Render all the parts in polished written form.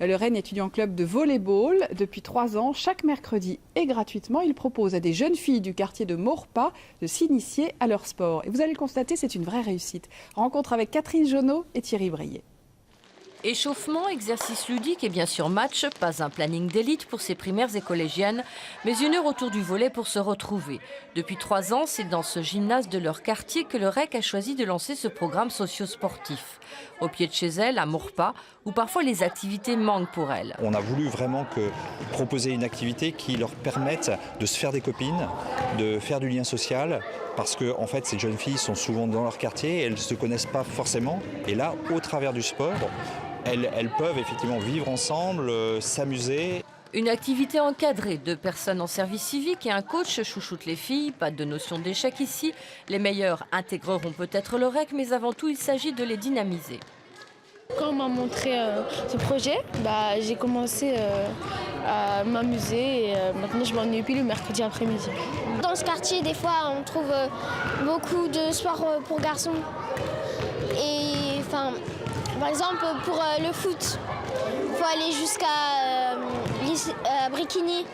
Le Rennes Étudiant Club de volleyball, depuis 3 ans, chaque mercredi et gratuitement, il propose à des jeunes filles du quartier de Maurepas de s'initier à leur sport. Et vous allez le constater, c'est une vraie réussite. Rencontre avec Catherine Jonot et Thierry Brillet. Échauffement, exercice ludique et bien sûr match, pas un planning d'élite pour ces primaires et collégiennes, mais une heure autour du volley pour se retrouver. Depuis 3 ans, c'est dans ce gymnase de leur quartier que le REC a choisi de lancer ce programme socio-sportif. Au pied de chez elle, à Maurepas, où parfois les activités manquent pour elles. On a voulu vraiment proposer une activité qui leur permette de se faire des copines, de faire du lien social, parce que en fait, ces jeunes filles sont souvent dans leur quartier, elles ne se connaissent pas forcément. Et là, au travers du sport, elles peuvent effectivement vivre ensemble, s'amuser. Une activité encadrée, 2 personnes en service civique et un coach chouchoute les filles. Pas de notion d'échec ici. Les meilleurs intégreront peut-être le REC, mais avant tout, il s'agit de les dynamiser. Quand on m'a montré ce projet, j'ai commencé à m'amuser et maintenant je m'ennuie plus le mercredi après-midi. Dans ce quartier, des fois, on trouve beaucoup de sports pour garçons. Et par exemple, pour le foot, il faut aller jusqu'à Bricquigny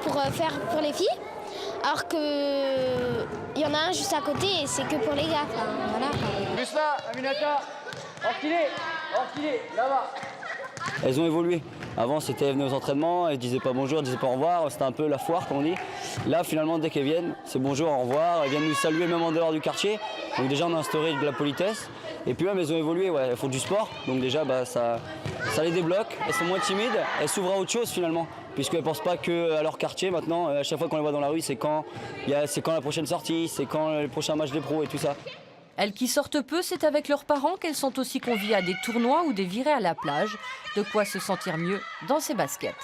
pour faire pour les filles. Alors qu'il y en a un juste à côté et c'est que pour les gars. Voilà. Gusma, Aminata, orchidée, là-bas. Elles ont évolué. Avant, c'était elles venaient aux entraînements, elles disaient pas bonjour, elles disaient pas au revoir, c'était un peu la foire, comme on dit. Là, finalement, dès qu'elles viennent, c'est bonjour, au revoir, elles viennent nous saluer même en dehors du quartier. Donc déjà, on a instauré de la politesse. Et puis même, elles ont évolué, elles font du sport. Donc déjà, ça les débloque, elles sont moins timides, elles s'ouvrent à autre chose finalement. Puisqu'elles ne pensent pas qu'à leur quartier maintenant, à chaque fois qu'on les voit dans la rue, c'est quand la prochaine sortie, c'est quand le prochain match des pros et tout ça. Elles qui sortent peu, c'est avec leurs parents qu'elles sont aussi conviées à des tournois ou des virées à la plage. De quoi se sentir mieux dans ses baskets.